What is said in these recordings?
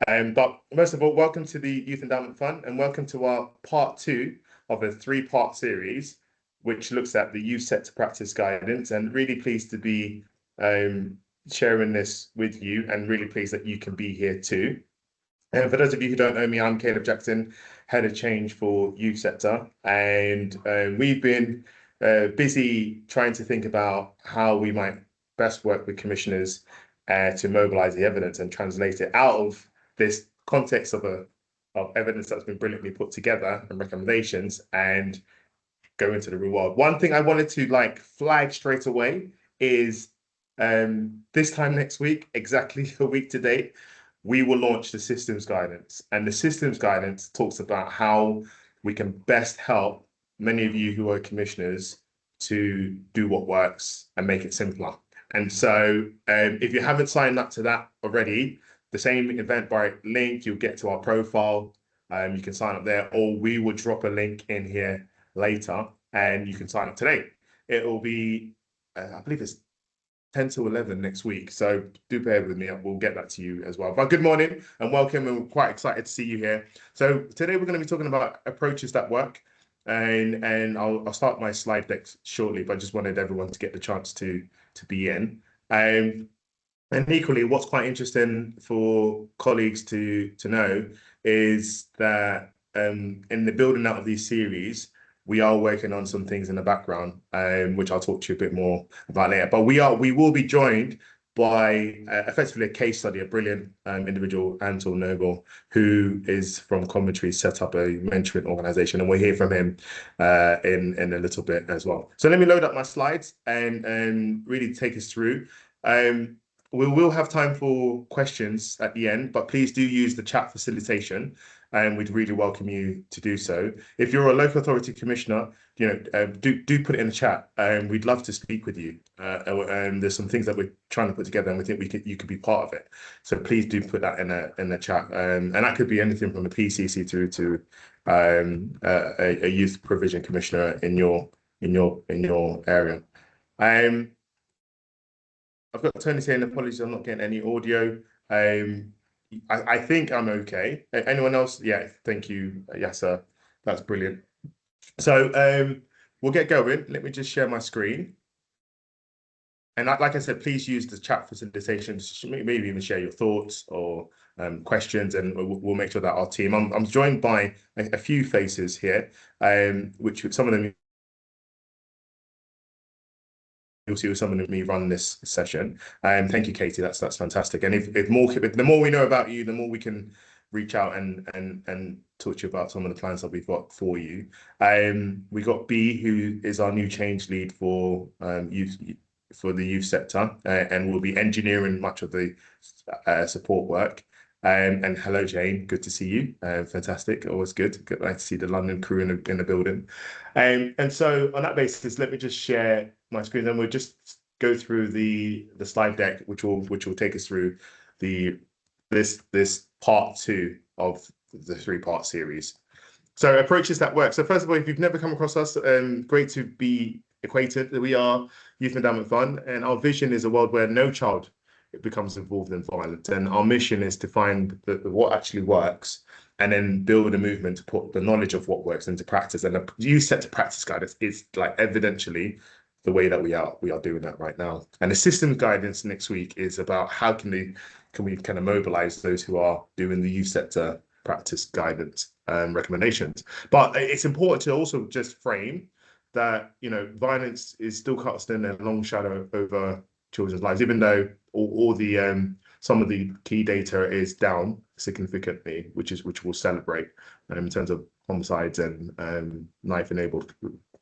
But most of all, welcome to the Youth Endowment Fund and welcome to our part two of a three-part series, which looks at the youth sector practice guidance. And really pleased to be sharing this with you, and really pleased that you can be here too. And for those of you who don't know me, I'm Caleb Jackson, Head of Change for Youth Sector. And we've been busy trying to think about how we might best work with commissioners to mobilize the evidence and translate it out of this context of evidence that's been brilliantly put together and recommendations, and go into the real world. One thing I wanted to flag straight away is this time next week, exactly a week to date, we will launch the systems guidance. And the systems guidance talks about how we can best help many of you who are commissioners to do what works and make it simpler. And so if you haven't signed up to that already, the same Eventbrite link, you'll get to our profile. You can sign up there, or we will drop a link in here later and you can sign up today. It will be, I believe it's 10 to 11 next week. So do bear with me. We'll get that to you as well. But good morning and welcome. And we're quite excited to see you here. So today we're going to be talking about approaches that work. And I'll start my slide deck shortly, but I just wanted everyone to get the chance to be in. And equally, what's quite interesting for colleagues to know is that in the building out of these series, we are working on some things in the background, which I'll talk to you a bit more about later. But we will be joined by effectively a case study, a brilliant individual, Anton Noble, who is from Coventry, set up a mentoring organization, and we'll hear from him in a little bit as well. So let me load up my slides and really take us through. We will have time for questions at the end, but please do use the chat facilitation, and we'd really welcome you to do so. If you're a local authority commissioner, do put it in the chat, and we'd love to speak with you. And there's some things that we're trying to put together, and we think you could be part of it. So please do put that in the chat, and that could be anything from the PCC through to a youth provision commissioner in your area. I've got Tony saying apologies, I'm not getting any audio. I think I'm okay. Anyone else? Yeah, thank you. Yes, sir. That's brilliant. So we'll get going. Let me just share my screen. And like I said, please use the chat facilitation to maybe even share your thoughts or questions, and we'll make sure that our team. I'm joined by a few faces here, which some of them you'll see with someone of me run this session. Thank you, Katie. That's fantastic. And the more we know about you, the more we can reach out and talk to you about some of the plans that we've got for you. We got B, who is our new change lead for the youth sector, and will be engineering much of the support work. And hello, Jane. Good to see you. Fantastic. Always good. Good to see the London crew in the building. And so on that basis, let me just share my screen, and we'll just go through the slide deck, which will take us through this part two of the three-part series. So approaches that work. So first of all, if you've never come across us, great to be acquainted. We are Youth Endowment Fund, and our vision is a world where no child becomes involved in violence. And our mission is to find what actually works, and then build a movement to put the knowledge of what works into practice. And the youth sector practice guidance is like evidentially the way that we are doing that right now. And the systems guidance next week is about how can we kind of mobilize those who are doing the youth sector practice guidance and recommendations. But it's important to also just frame that violence is still casting a long shadow over children's lives, even though all the some of the key data is down significantly, which we'll celebrate in terms of homicides and knife-enabled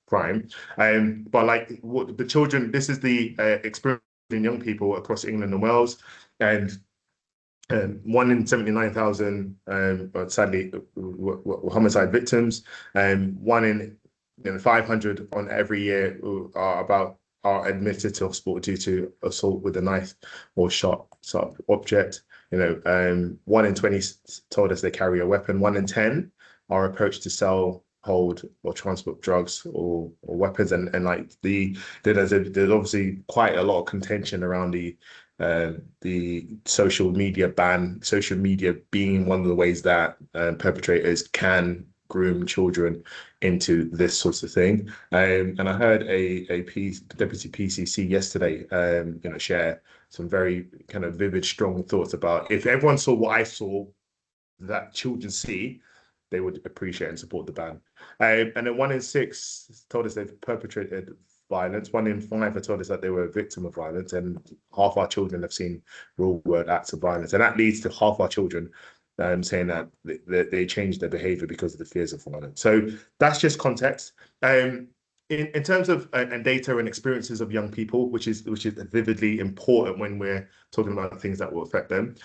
crime. But like what the children, this is the experience in young people across England and Wales, and 1 in 79,000 sadly were homicide victims, and 1 in 500 on every year are admitted to hospital due to assault with a knife or sharp object. 1 in 20 told us they carry a weapon. 1 in 10 are approached to sell, hold, or transport drugs or weapons. And like there's obviously quite a lot of contention around the the social media ban, social media being one of the ways that perpetrators can groom children into this sort of thing. And I heard deputy PCC yesterday, share some very kind of vivid, strong thoughts about if everyone saw what I saw that children see, they would appreciate and support the ban. And then 1 in 6 told us they've perpetrated violence. 1 in 5 have told us that they were a victim of violence, and half our children have seen real world acts of violence. And that leads to half our children saying that they changed their behavior because of the fears of violence. So that's just context. In terms of and data and experiences of young people, which is vividly important when we're talking about things that will affect them.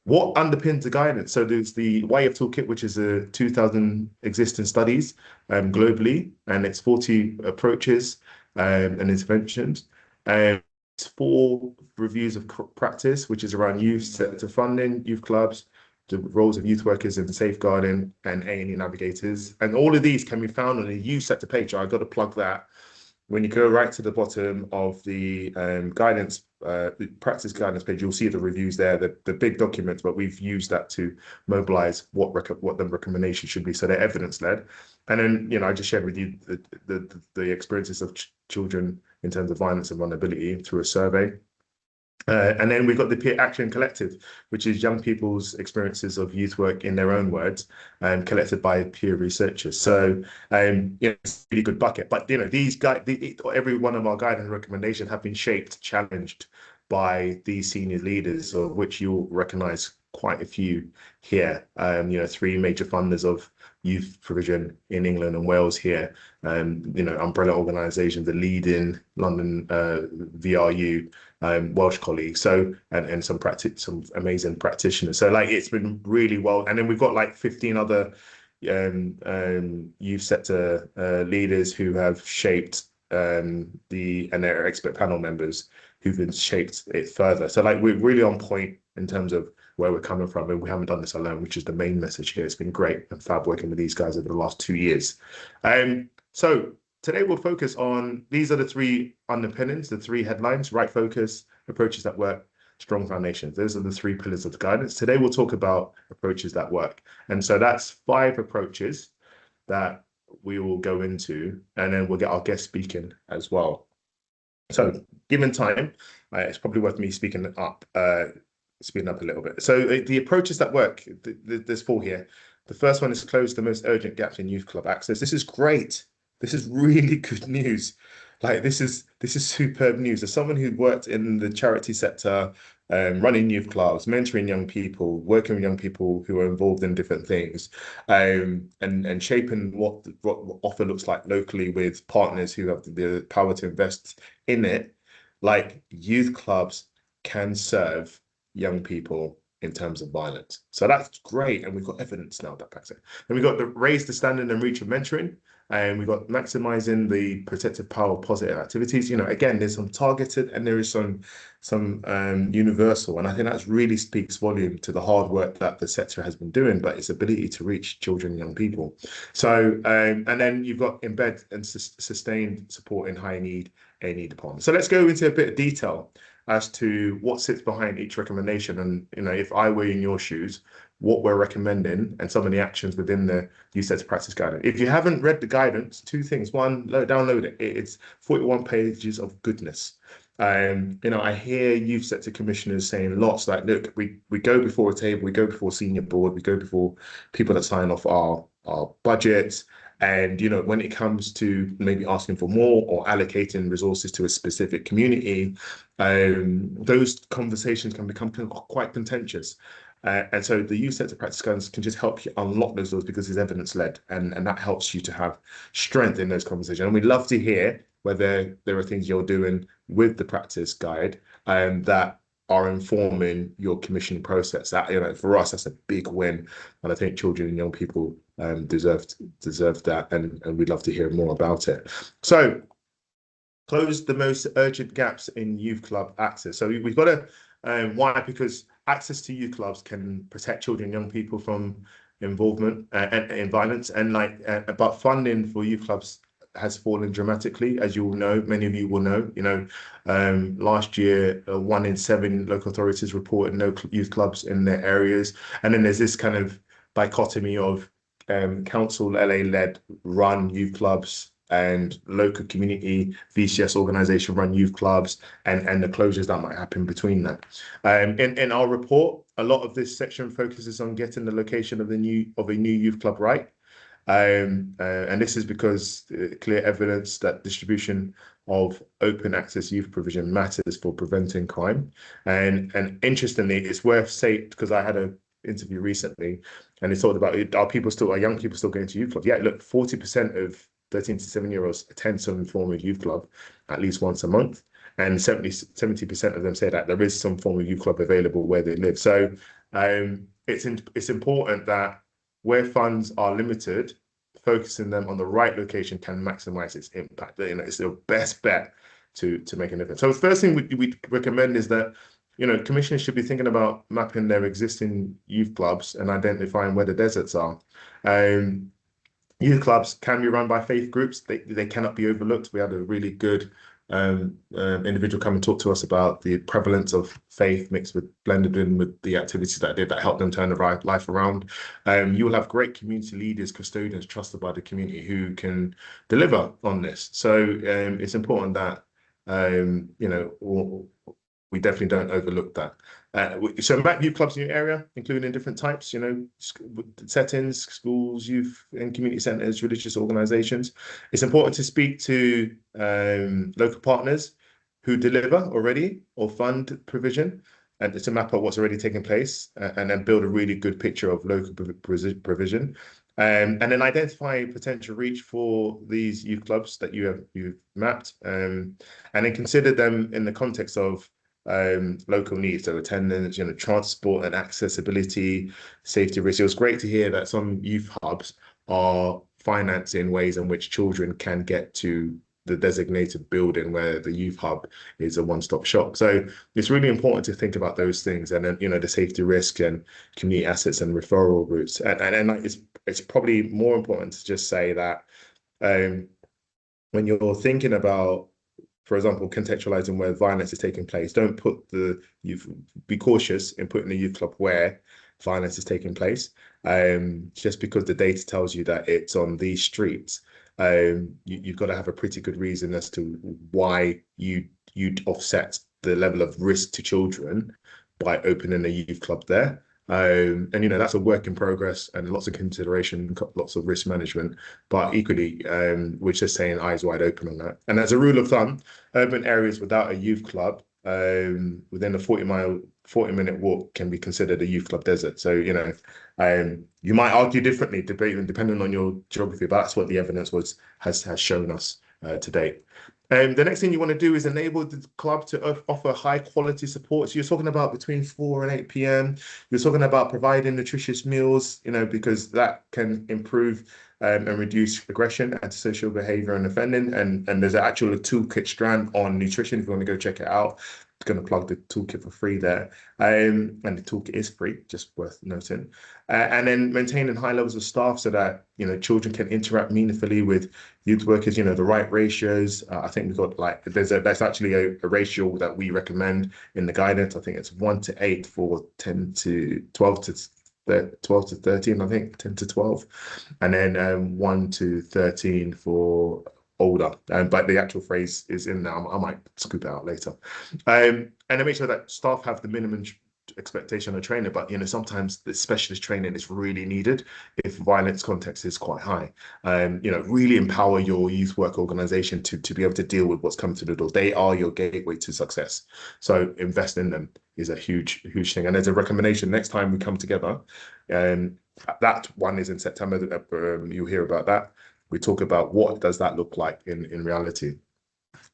What underpins the guidance? So there's the YF Toolkit, which is a 2,000 existing studies globally, and it's 40 approaches and interventions. It's 4 reviews of practice, which is around youth sector funding, youth clubs, the roles of youth workers in safeguarding, and A&E navigators. And all of these can be found on the youth sector page. I've got to plug that. When you go right to the bottom of the guidance, the practice guidance page, you'll see the reviews there, the big documents, but we've used that to mobilize what the recommendations should be. So they're evidence-led. And then, I just shared with you the experiences of children in terms of violence and vulnerability through a survey. And then we've got the Peer Action Collective, which is young people's experiences of youth work in their own words, collected by peer researchers. So, it's a really good bucket. But these guys, every one of our guidance recommendations have been shaped, challenged by these senior leaders, of which you'll recognise quite a few here. 3 major funders of youth provision in England and Wales here. Umbrella organisations, the leading London VRU. Welsh colleagues, so and some amazing practitioners. So it's been really well, and then we've got 15 other youth sector leaders who have shaped and their expert panel members who've been shaped it further. So we're really on point in terms of where we're coming from, and we haven't done this alone, which is the main message here. It's been great and fab working with these guys over the last 2 years. So today we'll focus on, these are the 3 underpinnings, the 3 headlines: right focus, approaches that work, strong foundations. Those are the 3 pillars of the guidance. Today we'll talk about approaches that work. And so that's 5 approaches that we will go into, and then we'll get our guest speaking as well. So given time, it's probably worth me speeding up a little bit. So the approaches that work, there's 4 here. The first one is close the most urgent gaps in youth club access. This is great. This is really good news. This is superb news. As someone who worked in the charity sector, running youth clubs, mentoring young people, working with young people who are involved in different things, and shaping what offer looks like locally with partners who have the power to invest in it, youth clubs can serve young people in terms of violence. So that's great. And we've got evidence now that backs it. Then we've got the raise the standard and reach of mentoring. And we've got maximizing the protective power of positive activities. Again, there's some targeted and there is some universal. And I think that really speaks volume to the hard work that the sector has been doing, but its ability to reach children and young people. So, and then you've got embed and sustained support in high need A&E departments. So let's go into a bit of detail as to what sits behind each recommendation. And, if I were in your shoes, what we're recommending and some of the actions within the youth sector practice guidance. If you haven't read the guidance, 2 things. One, download it. It's 41 pages of goodness. I hear youth sector commissioners saying lots look, we go before a table, we go before senior board, we go before people that sign off our budgets. And, when it comes to maybe asking for more or allocating resources to a specific community, those conversations can become quite contentious. And so the youth sector practice guidance can just help you unlock those doors because it's evidence-led, and that helps you to have strength in those conversations. And we'd love to hear whether there are things you're doing with the practice guide that are informing your commissioning process. That, for us, that's a big win. And I think children and young people deserve that, and we'd love to hear more about it. So close the most urgent gaps in youth club access. So we've got to, why? Because access to youth clubs can protect children and young people from involvement in violence, and but funding for youth clubs has fallen dramatically, as you all know. Many of you will know. Last year, 1 in 7 local authorities reported no youth clubs in their areas, and then there's this kind of dichotomy of council LA-led run youth clubs and local community VCS organization run youth clubs, and the closures that might happen between that. In our report, a lot of this section focuses on getting the location of a new youth club right. And this is because clear evidence that distribution of open access youth provision matters for preventing crime. And interestingly, it's worth saying, because I had an interview recently, and it's talked about, are young people still going to youth clubs? Yeah, look, 40% of 13 to 17-year-olds attend some form of youth club at least once a month. And 70% of them say that there is some form of youth club available where they live. So it's important that where funds are limited, focusing them on the right location can maximize its impact. It's the best bet to make a difference. So the first thing we recommend is that commissioners should be thinking about mapping their existing youth clubs and identifying where the deserts are. Youth clubs can be run by faith groups. They cannot be overlooked. We had a really good individual come and talk to us about the prevalence of faith mixed with blended in with the activities that did that helped them turn the life around. You will have great community leaders, custodians trusted by the community who can deliver on this. So it's important that we definitely don't overlook that. So map youth clubs in your area, including different types, settings, schools, youth and community centres, religious organisations. It's important to speak to local partners who deliver already or fund provision, and to map out what's already taking place, and then build a really good picture of local provision. And then identify potential reach for these youth clubs that you've mapped, and then consider them in the context of local needs, so attendance, transport and accessibility, safety risk. It was great to hear that some youth hubs are financing ways in which children can get to the designated building where the youth hub is a one-stop shop. So it's really important to think about those things, and then the safety risk and community assets and referral routes. And it's probably more important to just say that when you're thinking about, for example, contextualizing where violence is taking place, don't put the youth, be cautious in putting the youth club where violence is taking place. Just because the data tells you that it's on these streets, you've got to have a pretty good reason as to why you'd offset the level of risk to children by opening a youth club there. And that's a work in progress and lots of consideration, lots of risk management, but equally we're just saying eyes wide open on that. And as a rule of thumb, urban areas without a youth club within a 40-minute walk can be considered a youth club desert. So you might argue differently, depending on your geography, but that's what the evidence has shown us to date. The next thing you want to do is enable the club to offer high quality support. So you're talking about between 4 and 8 p.m. You're talking about providing nutritious meals, because that can improve and reduce aggression, antisocial behavior and offending. And there's actually a toolkit strand on nutrition if you want to go check it out. Going to plug the toolkit for free there. And the toolkit is free, just worth noting. And then maintaining high levels of staff so that children can interact meaningfully with youth workers, the right ratios. I think we've got there's actually a ratio that we recommend in the guidance. I think it's 1 to 8 for 10 to 12 to 13, I think 10 to 12, and then 1 to 13 for older, but the actual phrase is in there. I might scoop it out later. And then make sure that staff have the minimum expectation of training, but sometimes the specialist training is really needed if violence context is quite high. Really empower your youth work organization to be able to deal with what's coming to the door. They are your gateway to success, so invest in them is a huge thing. And there's a recommendation next time we come together, and that one is in September. You'll hear about that. We talk about what does that look like in reality.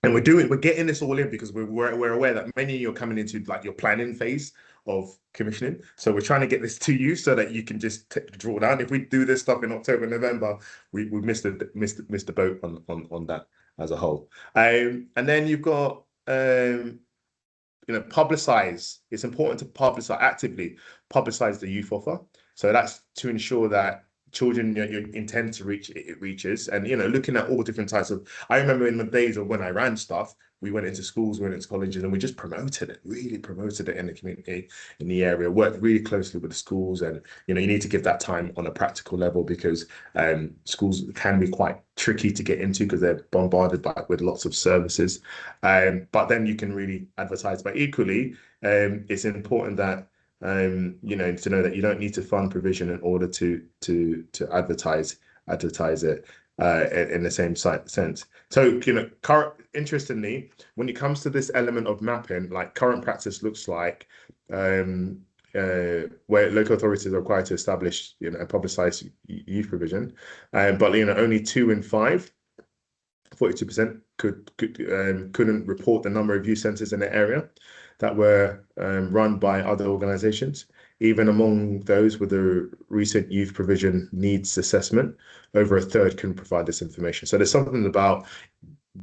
And we're getting this all in because we're aware that many of you are coming into your planning phase of commissioning. So we're trying to get this to you so that you can just draw down. If we do this stuff in October, November, we missed the boat on that as a whole. And then you've got publicize. It's important to actively publicize the youth offer. So that's to ensure that children you intend to reach, it reaches. And, looking at all different types of, I remember in the days of when I ran stuff, we went into schools, we went into colleges, and we just promoted it, really promoted it in the community, in the area, worked really closely with the schools. And, you need to give that time on a practical level because schools can be quite tricky to get into because they're bombarded with lots of services. But then you can really advertise. But equally, it's important that to know that you don't need to fund provision in order to advertise it in the same sense. So, interestingly, when it comes to this element of mapping, like current practice looks like where local authorities are required to establish, and publicize youth provision, but only 2 in 5, 42% couldn't report the number of youth centres in the area that were run by other organisations. Even among those with a recent youth provision needs assessment, over a third couldn't provide this information. So there's something about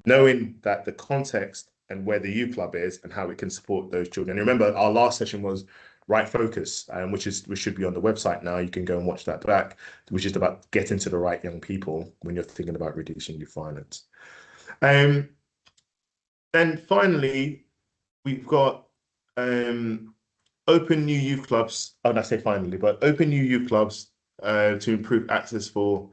knowing that the context and where the youth club is and how it can support those children. And remember, our last session was Right Focus, which should be on the website now. You can go and watch that back, which is about getting to the right young people when you're thinking about reducing youth violence. And finally, we've got open new youth clubs. Oh, I say finally, but open new youth clubs to improve access for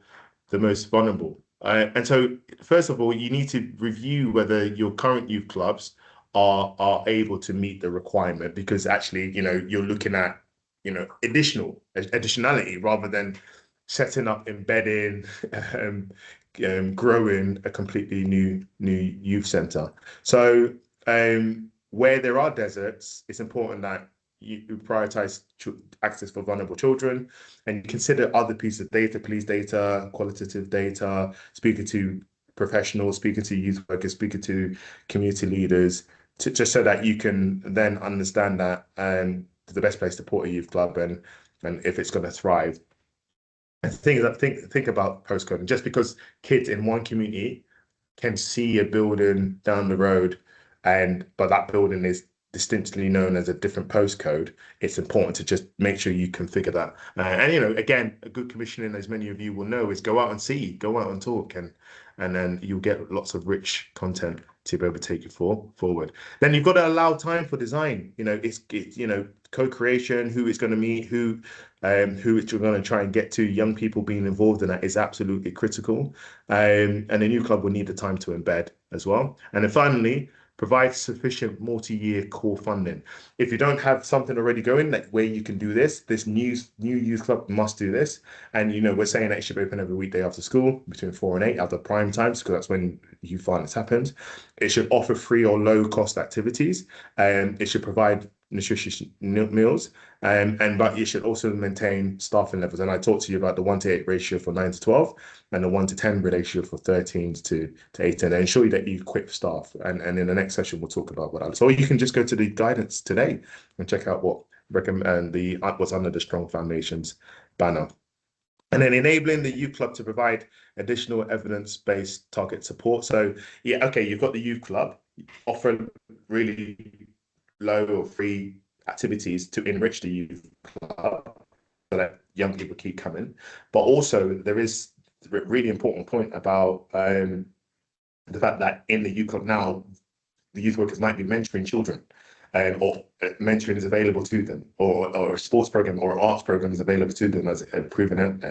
the most vulnerable. And so, first of all, you need to review whether your current youth clubs are able to meet the requirement, because actually, you're looking at, additionality rather than setting up, embedding, growing a completely new youth centre. So where there are deserts, it's important that you prioritize access for vulnerable children, and consider other pieces of data, police data, qualitative data, speaking to professionals, speaking to youth workers, speaking to community leaders, just so that you can then understand that the best place to support a youth club and if it's going to thrive. And think about postcoding. Just because kids in one community can see a building down the road, but that building is distinctly known as a different postcode, it's important to just make sure you configure that. And again, a good commissioning, as many of you will know, is go out and see, go out and talk, and then you'll get lots of rich content to be able to take it forward. Then you've got to allow time for design. It's co-creation, who it's going to meet, who it's going to try and get to. Young people being involved in that is absolutely critical. And a new club will need the time to embed as well. And then finally, provide sufficient multi-year core funding. If you don't have something already going, like where you can do this new youth club must do this. And we're saying that it should be open every weekday after school between 4 and 8 at the prime times, because that's when youth violence happens. It should offer free or low cost activities. It should provide nutritious meals, but you should also maintain staffing levels. And I talked to you about the 1:8 ratio for 9 to 12 and the 1:10 ratio for 13s to 18, and ensure that you equip staff. And in the next session, we'll talk about what else. Or you can just go to the guidance today and check out what's under the Strong Foundations banner. And then enabling the youth club to provide additional evidence-based target support. So yeah, okay, you've got the youth club, offer really low or free activities to enrich the youth club so that young people keep coming. But also there is a really important point about the fact that in the youth club now, the youth workers might be mentoring children, or mentoring is available to them, or a sports program or arts program is available to them as proven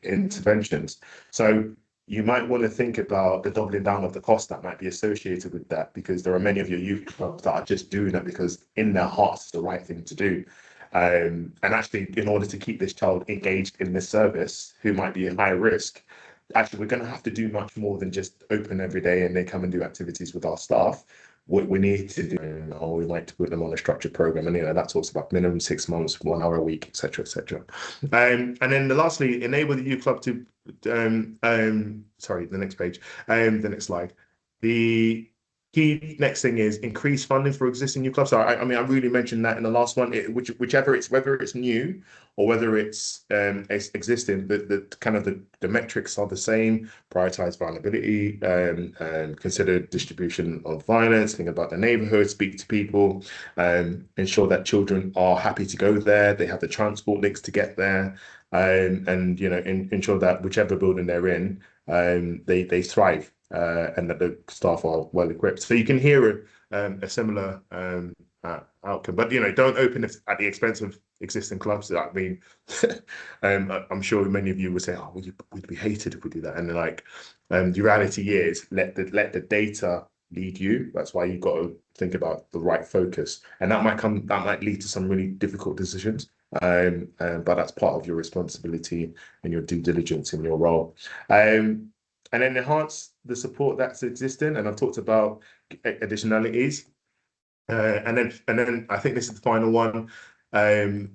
interventions. So you might want to think about the doubling down of the cost that might be associated with that, because there are many of your youth clubs that are just doing that because in their hearts it's the right thing to do. And actually, in order to keep this child engaged in this service, who might be in high risk, actually, we're going to have to do much more than just open every day and they come and do activities with our staff. What we need to do, or we might put them on a structured program, and that talks about minimum 6 months, 1 hour a week, etc., etc. And then lastly, enable the youth club to sorry, the next page, the next slide. Key next thing is increase funding for existing youth clubs. So I mean, I really mentioned that in the last one. Whichever it's whether it's new or whether it's existing, the kind of the metrics are the same. Prioritize vulnerability, consider distribution of violence. Think about the neighborhood. Speak to people. Ensure that children are happy to go there. They have the transport links to get there, and ensure that whichever building they're in, they thrive, and that the staff are well equipped. So you can hear a similar outcome, but don't open it at the expense of existing clubs. I mean, I'm sure many of you would say, "Oh, we'd be hated if we do that." And the reality is, let the data lead you. That's why you've got to think about the right focus, and that might lead to some really difficult decisions. But that's part of your responsibility and your due diligence in your role. And then enhance the support that's existing. And I've talked about additionalities. And then I think this is the final one. Actively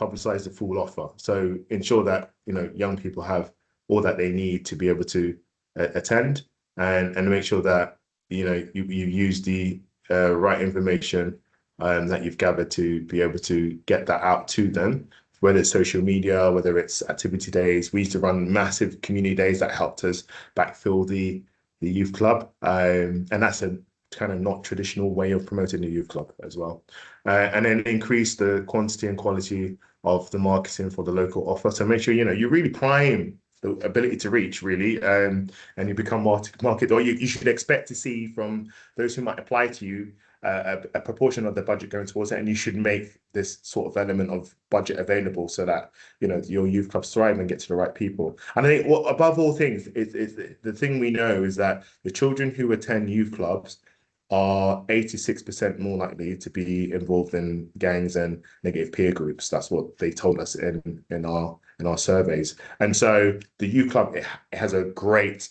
publicize the full offer. So ensure that young people have all that they need to be able to attend, and make sure that you use the right information that you've gathered to be able to get that out to them, whether it's social media, whether it's activity days. We used to run massive community days that helped us backfill the youth club, and that's a kind of not traditional way of promoting the youth club as well. And then increase the quantity and quality of the marketing for the local offer. So make sure you really prime the ability to reach, really, and you become market, or you should expect to see from those who might apply to you a proportion of the budget going towards it, and you should make this sort of element of budget available so that your youth clubs thrive and get to the right people. And I think above all things, is the thing we know is that the children who attend youth clubs are 86% more likely to be involved in gangs and negative peer groups. That's what they told us in our surveys. And so the youth club, it has a great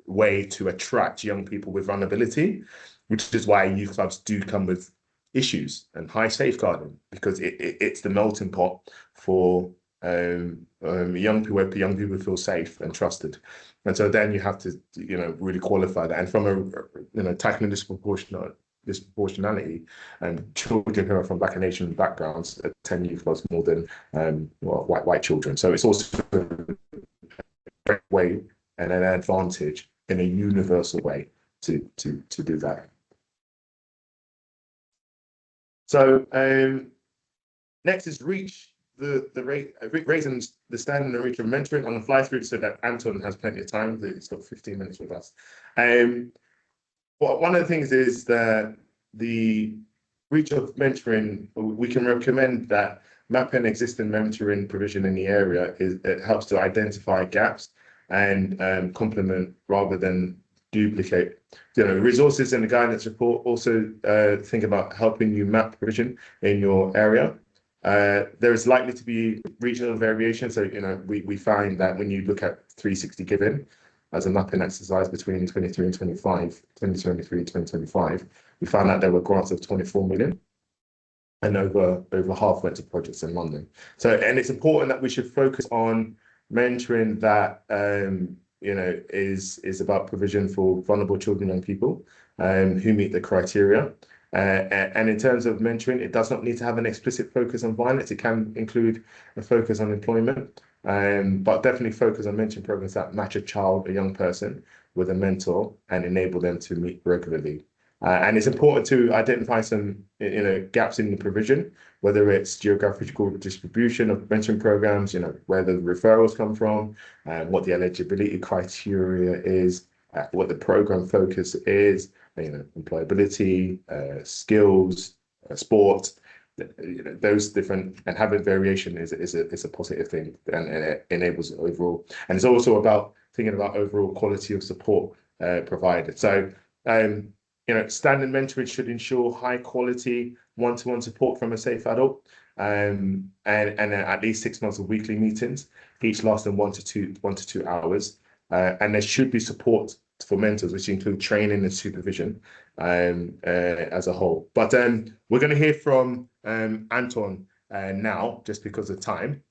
way to attract young people with vulnerability, which is why youth clubs do come with issues and high safeguarding, because it's the melting pot for young people, where young people feel safe and trusted. And so then you have to really qualify that. And from tackling disproportionality, and children who are from Black and Asian backgrounds attend youth clubs more than white children. So it's also a great way and an advantage in a universal way to do that. So next is reach raising the standard and reach of mentoring. I'm going to fly through so that Anton has plenty of time. He's got 15 minutes with us. Well, one of the things is that the reach of mentoring, we can recommend that mapping existing mentoring provision in the area it helps to identify gaps and complement rather than duplicate. Resources in the guidance report also think about helping you map provision in your area. There is likely to be regional variation. So, we find that when you look at 360 Giving as a mapping exercise between 23 and 25, 2023 and 2025, we found that there were grants of 24 million. And over half went to projects in London. So, and it's important that we should focus on mentoring that is about provision for vulnerable children and people who meet the criteria. And in terms of mentoring, it does not need to have an explicit focus on violence. It can include a focus on employment, but definitely focus on mentoring programs that match a young person with a mentor and enable them to meet regularly. And it's important to identify some gaps in the provision, whether it's geographical distribution of mentoring programs, where the referrals come from, what the eligibility criteria is, what the program focus is, employability, skills, sport, those different, and having variation is a positive thing, and it enables overall. And it's also about thinking about overall quality of support provided. So, standard mentoring should ensure high quality one-to-one support from a safe adult, and at least 6 months of weekly meetings, each lasting 1 to 2 hours. And there should be support for mentors, which include training and supervision as a whole. But we're going to hear from Anton now, just because of time.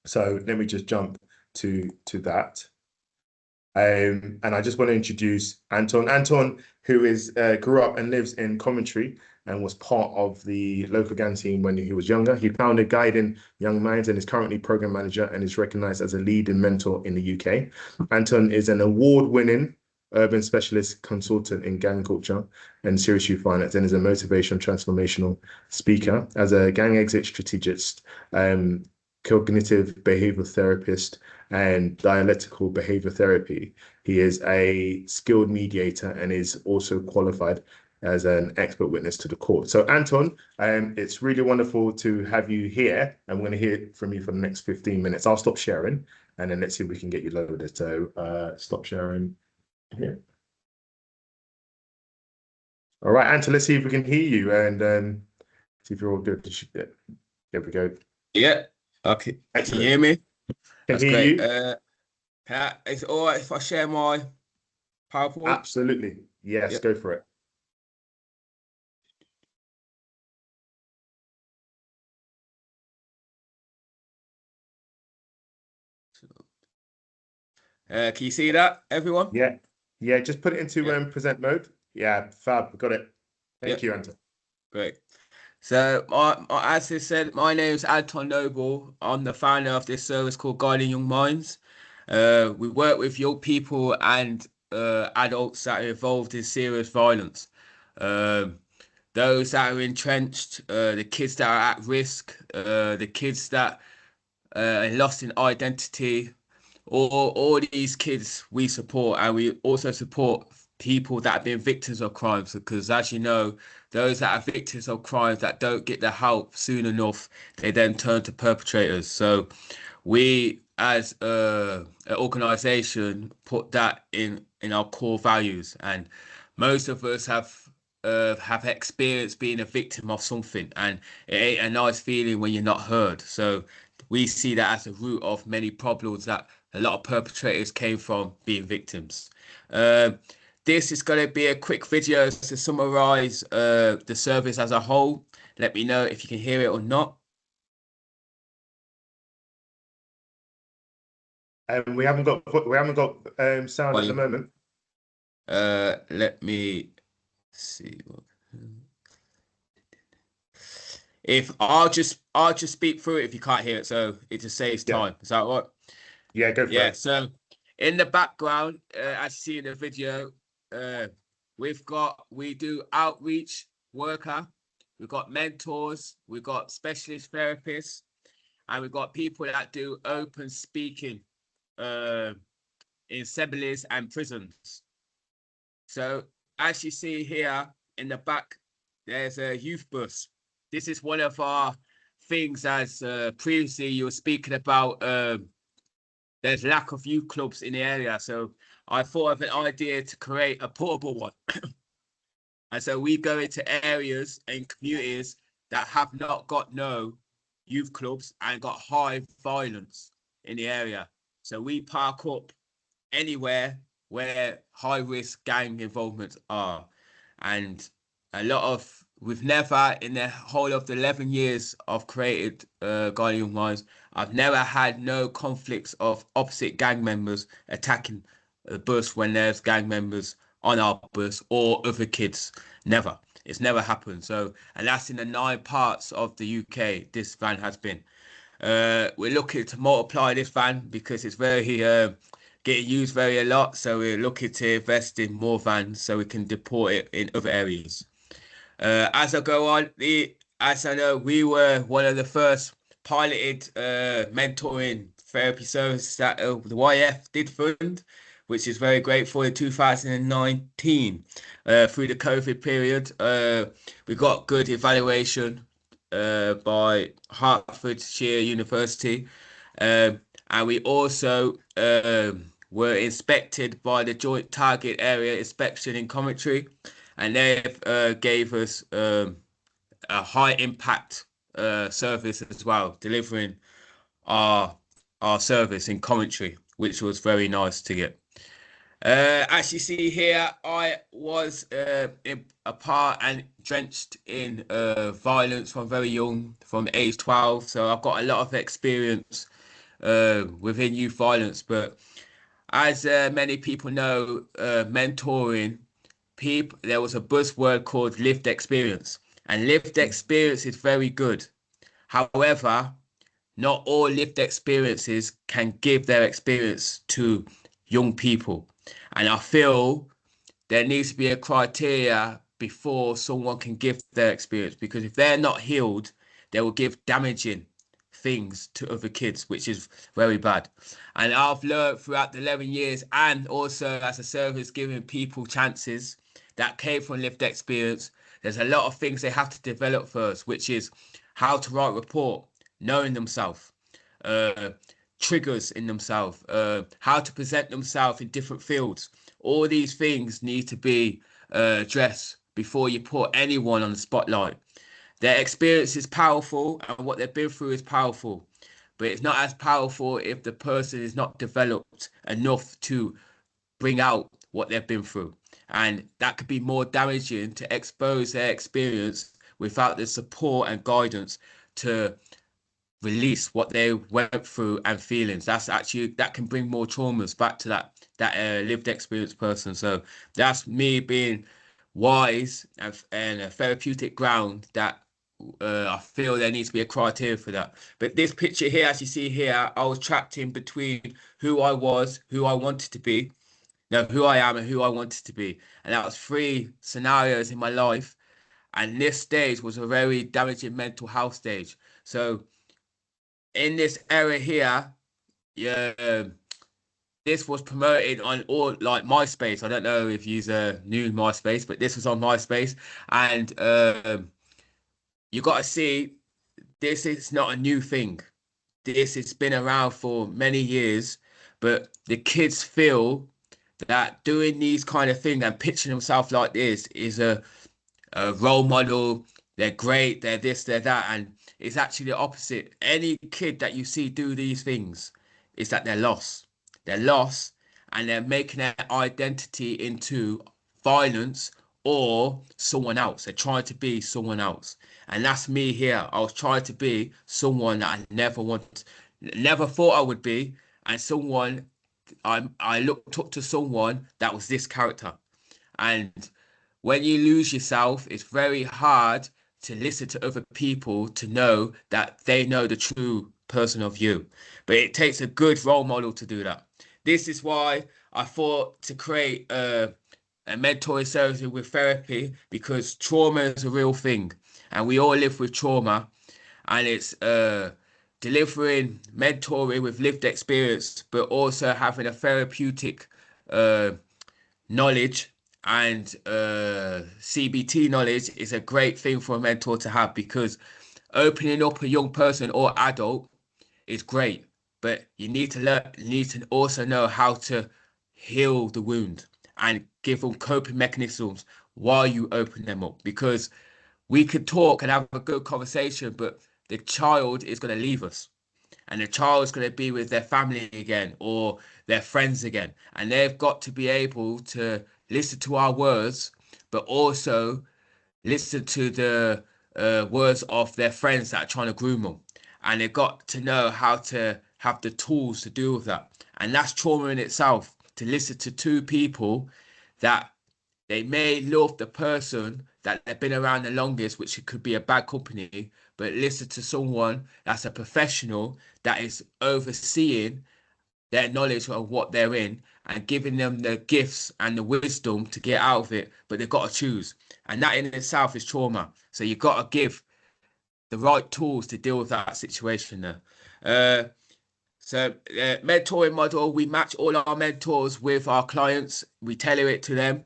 So let me just jump to that. And I just want to introduce Anton. Anton, who is grew up and lives in Coventry and was part of the local gang team when he was younger. He founded Guiding Young Minds and is currently program manager and is recognized as a leading mentor in the UK. Anton is an award-winning urban specialist consultant in gang culture and serious youth finance and is a motivational transformational speaker as a gang exit strategist, um, cognitive behavioral therapist and dialectical behavior therapy. He is a skilled mediator and is also qualified as an expert witness to the court. So, Anton, it's really wonderful to have you here. I'm going to hear from you for the next 15 minutes. I'll stop sharing and then let's see if we can get you loaded. So, stop sharing here. All right, Anton, let's see if we can hear you and see if you're all good. There we go. Yeah. Okay. Can you Excellent. hear me? Can That's hear great. you. It's all right if I share my PowerPoint? Absolutely. Yes, Yeah. go for it. Can you see that, everyone? Yeah. Yeah, just put it into Yeah. present mode. Yeah, fab. Got it. Yeah. Thank you, Anton. Great. So, as I said, my name is Anton Noble. I'm the founder of this service called Guiding Young Minds. We work with young people and adults that are involved in serious violence. Um, those that are entrenched, the kids that are at risk, the kids that lost in identity, all these kids we support, and we also support people that have been victims of crimes because, as you know, those that are victims of crimes that don't get the help soon enough, they then turn to perpetrators. So we as an organization put that in our core values, and most of us have experienced being a victim of something, and it ain't a nice feeling when you're not heard. So we see that as the root of many problems that a lot of perpetrators came from being victims. Um, this is going to be a quick video to summarize the service as a whole. Let me know if you can hear it or not. We haven't got sound at the Well, moment. let me see. If I'll just speak through it if you can't hear it, so it just saves Yeah, time. Is that what? yeah, go for Yeah. it. So in the background, as you see in the video, uh, we do outreach worker, we've got mentors, we've got specialist therapists, and we've got people that do open speaking uh, in assemblies and prisons. So as you see here in the back, there's a youth bus. This is one of our things as previously you were speaking about. There's lack of youth clubs in the area. So I thought of an idea to create a portable one. And so we go into areas and communities that have not got no youth clubs and got high violence in the area. So we park up anywhere where high risk gang involvements are. And a lot of, we've never, in the whole of the 11 years I've created Guardian Minds, I've never had no conflicts of opposite gang members attacking the bus when there's gang members on our bus or other kids. Never. It's never happened. So, and that's in the 9 parts of the UK this van has been. We're looking to multiply this van because it's very getting used very a lot. So we're looking to invest in more vans so we can deploy it in other areas. As I go on, as I know, we were one of the first piloted mentoring therapy services that the YF did fund, which is very grateful in 2019. Through the COVID period, we got good evaluation by Hertfordshire University, and we also were inspected by the Joint Target Area Inspection in Coventry, and they gave us a high impact service as well, delivering our our service in Coventry, which was very nice to get. As you see here, I was a part and drenched in violence from very young, from age 12. So I've got a lot of experience within youth violence. But as many people know, mentoring people, there was a buzzword called lived experience, and lived experience is very good. However, not all lived experiences can give their experience to young people. And I feel there needs to be a criteria before someone can give their experience, because if they're not healed, they will give damaging things to other kids, which is very bad. And I've learned throughout the 11 years, and also as a service giving people chances that came from lived experience, there's a lot of things they have to develop first, which is how to write report, knowing themselves, uh, triggers in themselves, how to present themselves in different fields. All these things need to be addressed before you put anyone on the spotlight. Their experience is powerful and what they've been through is powerful, but it's not as powerful if the person is not developed enough to bring out what they've been through. And that could be more damaging to expose their experience without the support and guidance to release what they went through and feelings. That's actually that can bring more traumas back to that lived experience person. So that's me being wise and a therapeutic ground that I feel there needs to be a criteria for that. But this picture here, as you see here, I was trapped in between who I was, who I wanted to be, no, who I am and who I wanted to be. And that was three scenarios in my life. And this stage was a very damaging mental health stage. So in this era here, yeah, this was promoted on all like MySpace. I don't know if you knew MySpace, but this was on MySpace, and you got to see this is not a new thing. This has been around for many years, but the kids feel that doing these kind of things and pitching themselves like this is a role model. They're great. They're this. They're that, and it's actually the opposite. Any kid that you see do these things is that they're lost. They're lost, and they're making their identity into violence or someone else. They're trying to be someone else, and that's me here. I was trying to be someone that I never thought I would be, and someone I looked up to someone that was this character. And when you lose yourself, it's very hard to listen to other people to know that they know the true person of you. But it takes a good role model to do that. This is why I thought to create a mentoring service with therapy, because trauma is a real thing and we all live with trauma, and it's delivering mentoring with lived experience, but also having a therapeutic uh, knowledge and CBT knowledge is a great thing for a mentor to have, because opening up a young person or adult is great, but you need to learn, you need to also know how to heal the wound and give them coping mechanisms while you open them up, because we could talk and have a good conversation, but the child is going to leave us, and the child's going to be with their family again or their friends again. And they've got to be able to listen to our words, but also listen to the words of their friends that are trying to groom them. And they've got to know how to have the tools to deal with that. And that's trauma in itself, to listen to two people that they may love the person that they've been around the longest, which could be a bad company, but listen to someone that's a professional that is overseeing their knowledge of what they're in and giving them the gifts and the wisdom to get out of it. But they've got to choose. And that in itself is trauma. So you've got to give the right tools to deal with that situation there. Uh, mentoring model, we match all our mentors with our clients. We tailor it to them.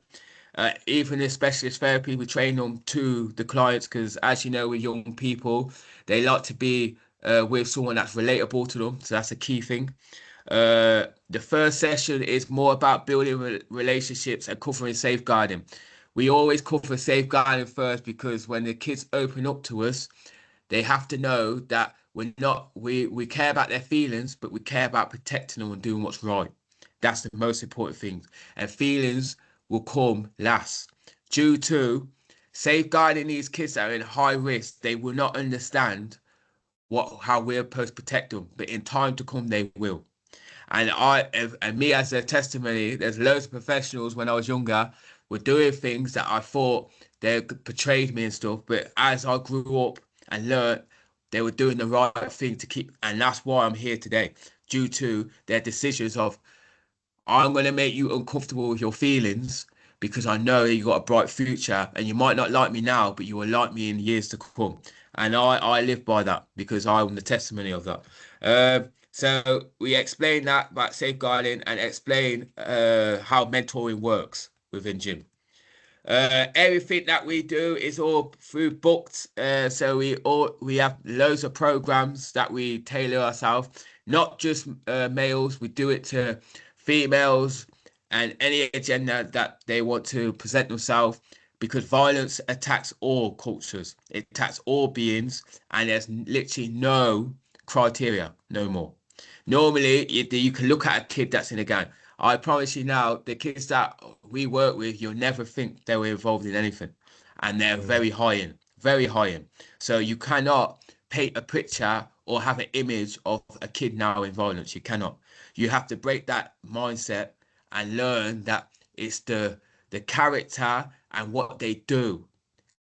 Even in specialist therapy, we train them to the clients, because, as you know, with young people, they like to be with someone that's relatable to them. So that's a key thing. The first session is more about building relationships and covering safeguarding. We always cover safeguarding first, because when the kids open up to us, they have to know that we care about their feelings, but we care about protecting them and doing what's right. That's the most important thing. And feelings will come last. Due to safeguarding these kids that are in high risk, they will not understand how we're supposed to protect them, but in time to come they will. And me as a testimony, there's loads of professionals when I was younger were doing things that I thought they portrayed me and stuff. But as I grew up and learned, they were doing the right thing to keep, and that's why I'm here today, due to their decisions of I'm going to make you uncomfortable with your feelings because I know you got a bright future and you might not like me now, but you will like me in years to come. And I live by that because I'm the testimony of that. So we explain that about safeguarding and explain how mentoring works within gym. Everything that we do is all through booked. So we have loads of programs that we tailor ourselves, not just males. We do it to females and any agenda that they want to present themselves. Because violence attacks all cultures, it attacks all beings, and there's literally no criteria, no more. Normally, you can look at a kid that's in a gang. I promise you now, the kids that we work with, you'll never think they were involved in anything. And they're Mm, very high in, very high in. So you cannot paint a picture or have an image of a kid now in violence. You cannot. You have to break that mindset and learn that it's the character and what they do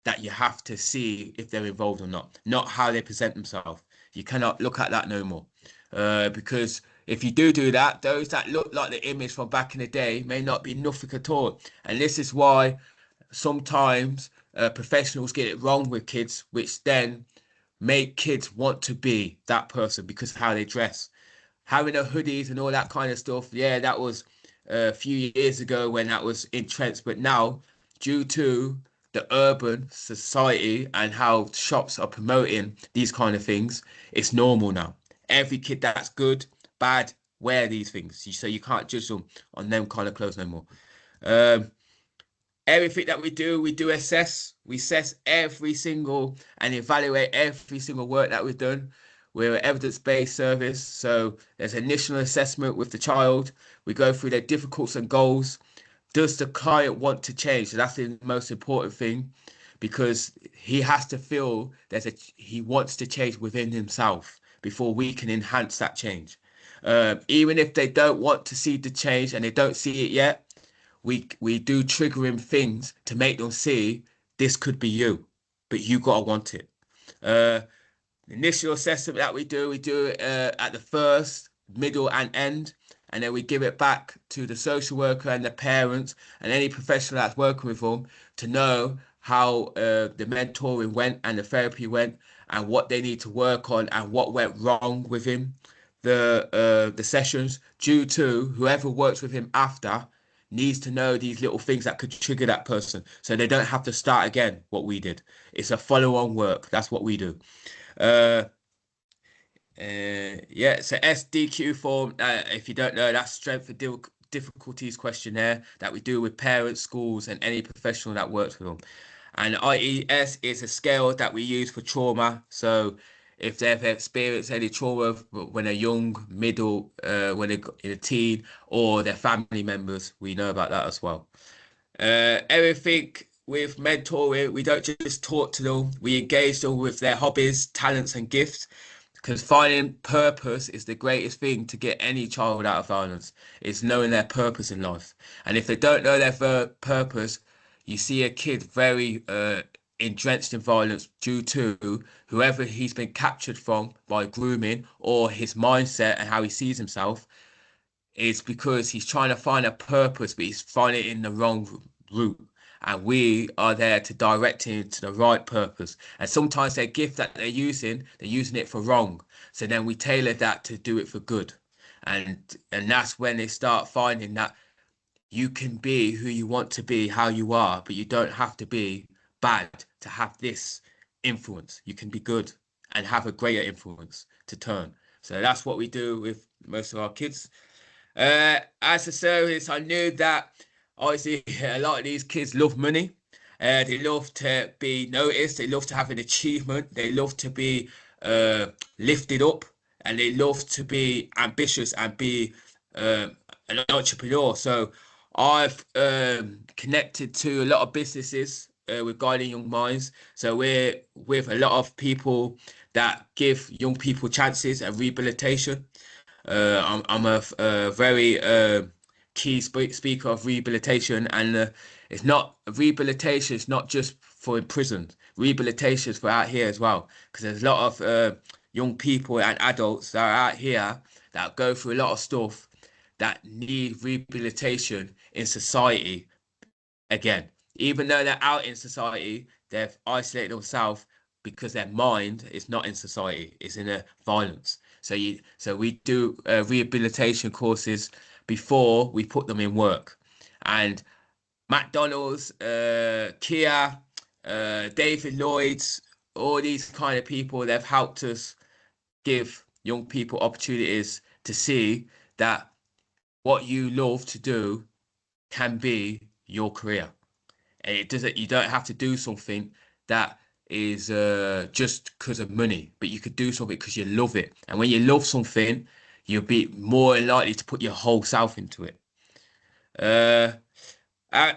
that you have to see if they're involved or not how they present themselves. You cannot look at that no more. Because if you do that, those that look like the image from back in the day may not be nothing at all. And this is why sometimes professionals get it wrong with kids, which then make kids want to be that person because of how they dress, having the hoodies and all that kind of stuff. Yeah, that was a few years ago when that was entrenched, but now, due to the urban society and how shops are promoting these kind of things, it's normal now. Every kid that's good, bad, wear these things. So you can't judge them on them kind of clothes no more. Um, Everything that we do assess. We assess every single and evaluate every single work that we've done. We're an evidence-based service, so there's initial assessment with the child. We go through their difficulties and goals. Does the client want to change? So that's the most important thing, because he has to feel he wants to change within himself before we can enhance that change. Even if they don't want to see the change and they don't see it yet, we do triggering things to make them see this could be you, but you gotta want it. Uh, Initial assessment that we do it at the first, middle, and end, and then we give it back to the social worker and the parents and any professional that's working with them to know how the mentoring went and the therapy went and what they need to work on and what went wrong with him. The sessions, due to whoever works with him after needs to know these little things that could trigger that person so they don't have to start again what we did. It's a follow-on work. That's what we do. Uh, yeah, so SDQ form, if you don't know, that's strength and difficulties questionnaire that we do with parents, schools, and any professional that works with them. And IES is a scale that we use for trauma. So if they've experienced any trauma when they're young, middle, when they're in a teen, or their family members, we know about that as well. Everything with mentoring, we don't just talk to them, we engage them with their hobbies, talents, and gifts. Because finding purpose is the greatest thing to get any child out of violence. It's knowing their purpose in life. And if they don't know their purpose, you see a kid very entrenched in violence due to whoever he's been captured from by grooming or his mindset and how he sees himself is because he's trying to find a purpose, but he's finding it in the wrong route. And we are there to direct him to the right purpose. And sometimes their gift that they're using it for wrong. So then we tailor that to do it for good. And that's when they start finding that you can be who you want to be, how you are, but you don't have to be bad to have this influence. You can be good and have a greater influence to turn. So that's what we do with most of our kids. As a service, I knew that obviously a lot of these kids love money. They love to be noticed. They love to have an achievement. They love to be lifted up, and they love to be ambitious and be an entrepreneur. So I've connected to a lot of businesses with Guiding Young Minds. So we're with a lot of people that give young people chances and rehabilitation. I'm a very key speaker of rehabilitation, and it's not rehabilitation. It's not just for in prison. Rehabilitation is for out here as well, because there's a lot of young people and adults that are out here that go through a lot of stuff that need rehabilitation in society again. Even though they're out in society, they've isolated themselves because their mind is not in society, it's in a violence. So we do rehabilitation courses before we put them in work. And McDonald's, Kia, David Lloyd's, all these kind of people, they've helped us give young people opportunities to see that what you love to do can be your career. And it doesn't, you don't have to do something that is just because of money, but you could do something because you love it. And when you love something, you'll be more likely to put your whole self into it. Uh, uh,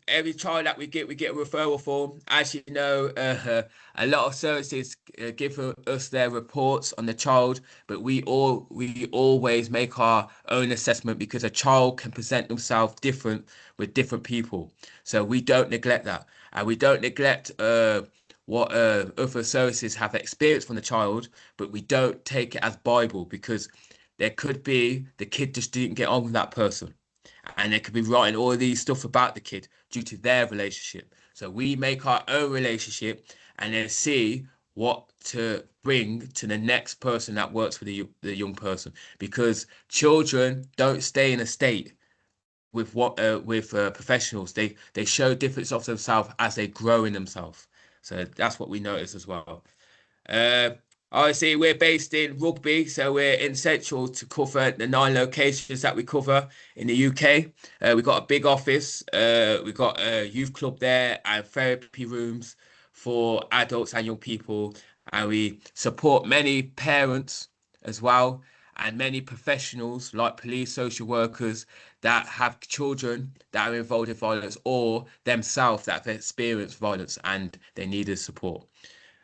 every child that we get a referral form. As you know, a lot of services give us their reports on the child, but we always make our own assessment because a child can present themselves different with different people. So we don't neglect that, and we don't neglect what other services have experienced from the child, but we don't take it as Bible because there could be the kid just didn't get on with that person and they could be writing all these stuff about the kid due to their relationship. So we make our own relationship and then see what to bring to the next person that works with the young person because children don't stay in a state with professionals. They show difference of themselves as they grow in themselves. So that's what we notice as well. Uh, Obviously, we're based in Rugby, so we're in Central to cover the 9 locations that we cover in the UK. We've got a big office. We've got a youth club there and therapy rooms for adults and young people. And we support many parents as well and many professionals like police, social workers that have children that are involved in violence or themselves that have experienced violence and they needed support.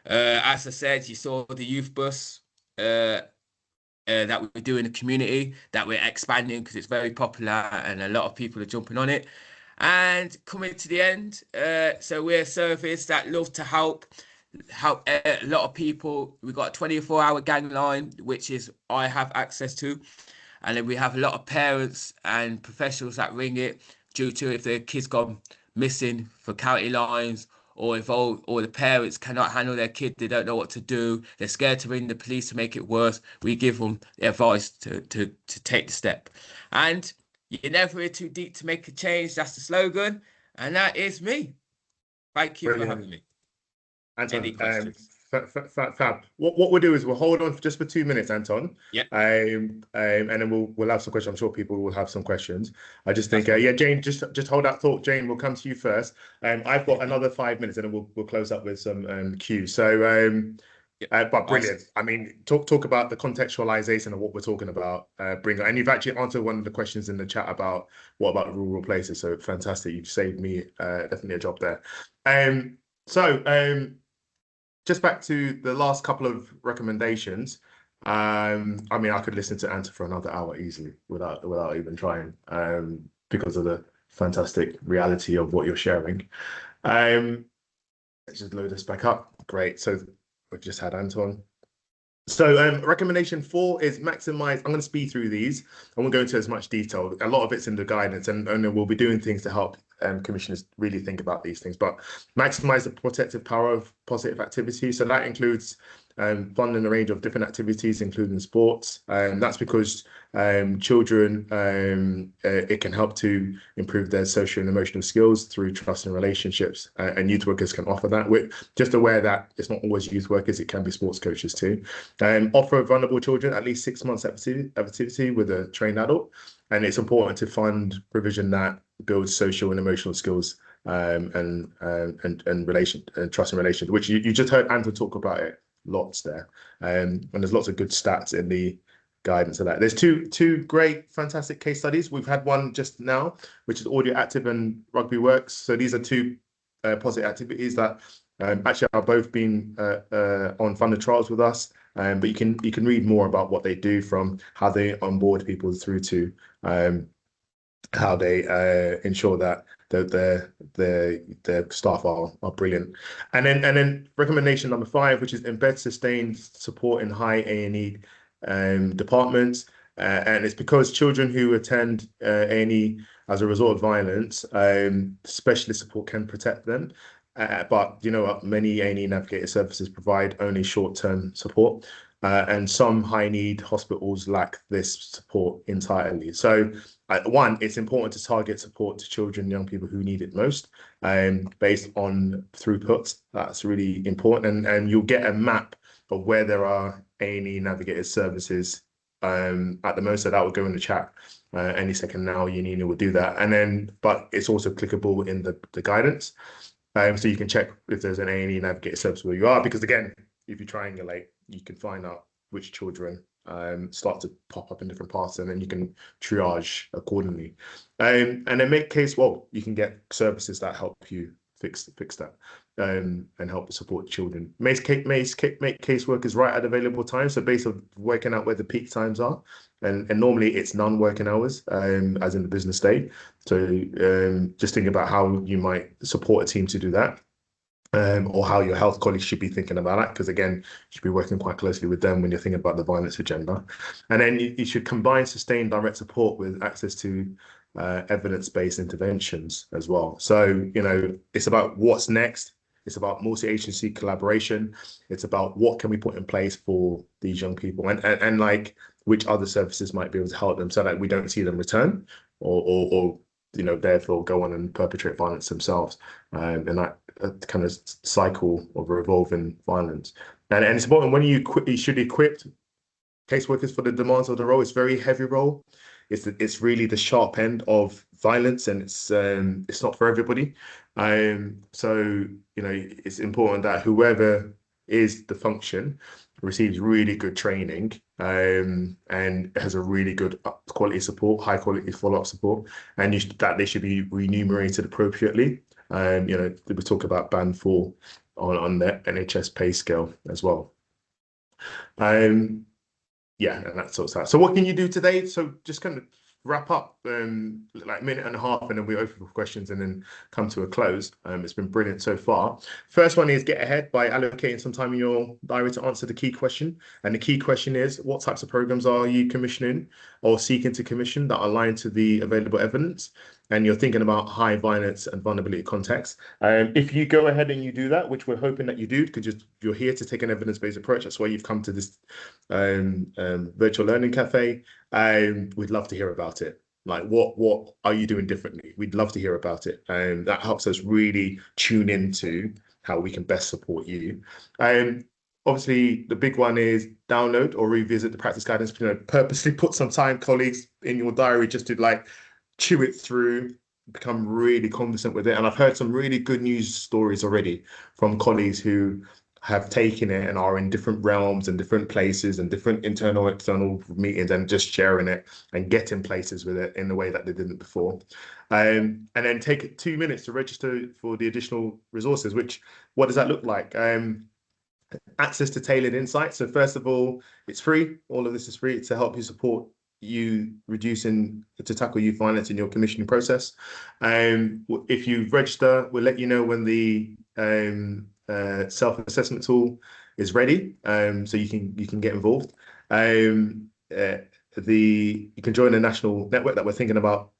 As I said, you saw the youth bus uh, that we do in the community that we're expanding because it's very popular and a lot of people are jumping on it. And coming to the end, so we're a service that love to help a lot of people. We've got a 24-hour gang line, which is I have access to. And then we have a lot of parents and professionals that ring it due to if their kids gone missing for county lines or if all or the parents cannot handle their kid, they don't know what to do, they're scared to ring the police to make it worse. We give them the advice to take the step. And you're never in too deep to make a change. That's the slogan. And that is me. Thank you for Brilliant. having me. Any Anton, questions? fab. What we'll do is we'll hold on for just for 2 minutes, Anton. Yep, And then we'll have some questions. I'm sure people will have some questions. I just that's think, fine. yeah, Jane, just hold that thought. Jane, we'll come to you first. I've got another 5 minutes, and then we'll close up with some cues. So, Yep. but Awesome. brilliant. I mean, talk about the contextualization of what we're talking about. And you've actually answered one of the questions in the chat about what about rural places. So fantastic. You've saved me definitely a job there. So. Just back to the last couple of recommendations. I mean, I could listen to Anta for another hour easily without even trying, because of the fantastic reality of what you're sharing. Let's just load this back up. Great. So we've just had Anton. So recommendation 4 is maximize. I'm going to speed through these. I won't go into as much detail. A lot of it's in the guidance, and we'll be doing things to help commissioners really think about these things. But maximize the protective power of positive activity. So that includes funding a range of different activities, including sports. That's because children, it can help to improve their social and emotional skills through trust and relationships. And youth workers can offer that. We're just aware that it's not always youth workers, it can be sports coaches too. Offer vulnerable children at least 6 months activity with a trained adult. And it's important to fund provision that builds social and emotional skills and relation and trust and relations, which you just heard Andrew talk about it lots there. And there's lots of good stats in the guidance of that. There's two great, fantastic case studies. We've had one just now, which is Audio Active and Rugby Works. So these are two positive activities that Actually are both been on funded trials with us. But you can read more about what they do, from how they onboard people through to how they ensure that their staff are brilliant. And then recommendation number 5, which is embed sustained support in high A&E departments. And it's because children who attend A&E as a result of violence, specialist support can protect them. But you know what? Many A&E navigator services provide only short-term support, and some high-need hospitals lack this support entirely. So one, it's important to target support to children and young people who need it most, based on throughput. That's really important. And you'll get a map of where there are A&E navigated services at the most. So that will go in the chat any second now. Yanina will do that. And then, but it's also clickable in the guidance. So you can check if there's an A&E navigated service where you are, because again, if you triangulate, you can find out which children start to pop up in different parts, and then you can triage accordingly. And then you can get services that help you fix that, and help support children. Make caseworkers right at available times. So based on working out where the peak times are, and normally it's non-working hours, as in the business day. So just think about how you might support a team to do that. Or how your health colleagues should be thinking about that, because again, you should be working quite closely with them when you're thinking about the violence agenda. And then you should combine sustained direct support with access to evidence-based interventions as well. So, it's about what's next. It's about multi-agency collaboration. It's about what can we put in place for these young people, and like which other services might be able to help them, so that we don't see them return or therefore go on and perpetrate violence themselves. And that kind of cycle of revolving violence. And it's important when you should equip caseworkers for the demands of the role. It's a very heavy role. It's really the sharp end of violence, and it's not for everybody. So it's important that whoever is the function receives really good training, and has a really good quality support, high quality follow-up support, and that they should be remunerated appropriately. We talk about band 4 on the NHS pay scale as well. Yeah, and that sorts out. So what can you do today? So just kind of wrap up like a minute and a half, and then we open for questions and then come to a close. It's been brilliant so far. First one is get ahead by allocating some time in your diary to answer the key question. And the key question is, what types of programs are you commissioning or seeking to commission that align to the available evidence? And you're thinking about high violence and vulnerability context. If you go ahead and you do that, which we're hoping that you do, because you're here to take an evidence-based approach. That's why you've come to this virtual learning cafe. We'd love to hear about it. Like, what are you doing differently? We'd love to hear about it. That helps us really tune into how we can best support you. Obviously, the big one is download or revisit the practice guidance. Purposely put some time, colleagues, in your diary just to like chew it through, become really conversant with it. And I've heard some really good news stories already from colleagues who have taken it and are in different realms and different places and different internal, external meetings, and just sharing it and getting places with it in the way that they didn't before. And then take 2 minutes to register for the additional resources, what does that look like? Access to tailored insights. So first of all, it's free. All of this is free to help you support you to tackle youth violence in your commissioning process. If you register, we'll let you know when the self-assessment tool is ready, so you can get involved. You can join a national network that we're thinking about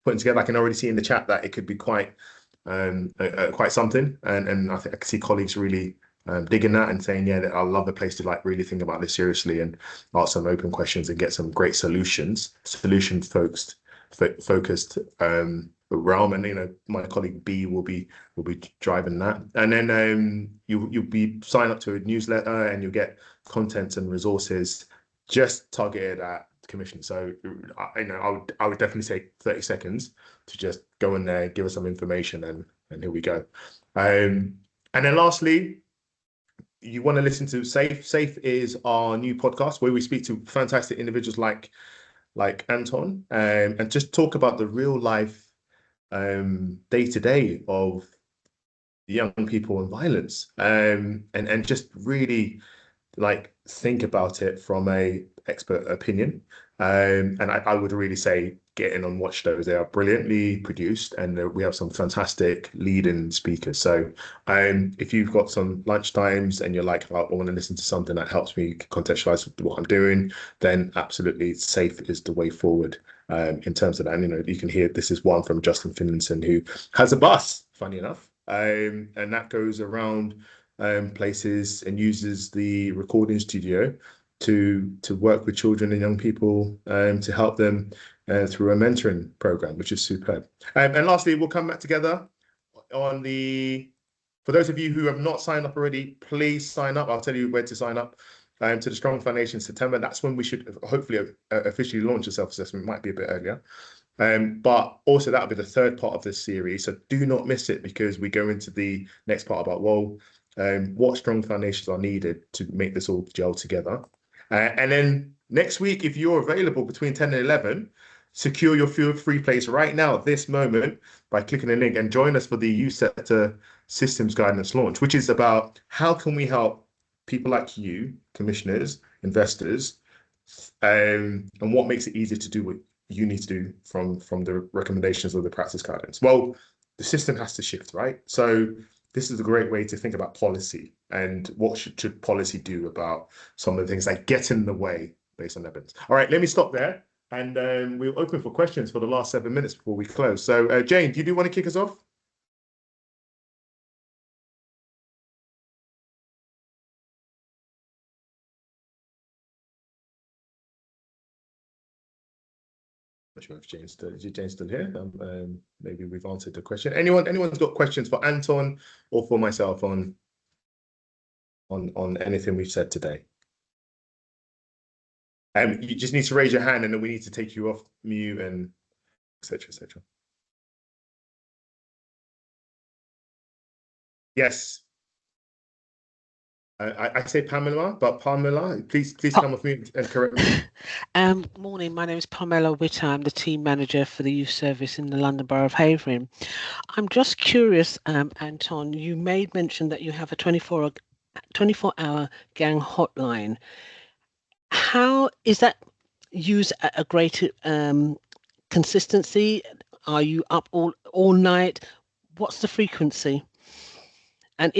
putting together. I can already see in the chat that it could be quite something, and I think I can see colleagues really digging that and saying, yeah, I love a place to like really think about this seriously and ask some open questions and get some great solution focused realm. And my colleague B will be driving that, and then you'll be signed up to a newsletter, and you'll get contents and resources just targeted at commission. So I would definitely say 30 seconds to just go in there, give us some information, and here we go. And then lastly, you want to listen to Safe. Safe is our new podcast where we speak to fantastic individuals like Anton, and just talk about the real life day-to-day of young people and violence, and just really like think about it from a expert opinion. And I would really say get in on watch those. They are brilliantly produced, and we have some fantastic leading speakers. So, if you've got some lunch times and you're like, oh, I want to listen to something that helps me contextualize what I'm doing, then absolutely safe is the way forward. In terms of that, and, you can hear this is one from Justin Finlinson, who has a bus, funny enough, and that goes around places and uses the recording studio to work with children and young people to help them through a mentoring program, which is superb. And lastly, we'll come back together on the. For those of you who have not signed up already, please sign up. I'll tell you where to sign up to the Strong Foundation in September. That's when we should hopefully officially launch a self-assessment. It might be a bit earlier. But also that'll be the third part of this series. So do not miss it, because we go into the next part about, well, what strong foundations are needed to make this all gel together. And then next week, if you're available between 10 and 11, secure your free place right now at this moment by clicking the link and join us for the Youth Sector Systems Guidance launch, which is about how can we help people like you, commissioners, investors, and what makes it easier to do what you need to do from the recommendations of the practice guidance. Well, the system has to shift, right? So this is a great way to think about policy and what should policy do about some of the things that get in the way based on evidence. All right, let me stop there, and we'll open for questions for the last 7 minutes before we close. So Jane, do you want to kick us off? Not sure if Jane's still here. Maybe we've answered the question. Anyone's got questions for Anton or for myself on anything we've said today? You just need to raise your hand, and then we need to take you off mute and etc. etc. Yes, I say Pamela, but Pamela, please come off mute and correct me. Morning, my name is Pamela Witter. I'm the team manager for the youth service in the London Borough of Havering. I'm just curious, Anton, you made mention that you have a 24-hour gang hotline. How is that used at a greater consistency? Are you up all night? What's the frequency? And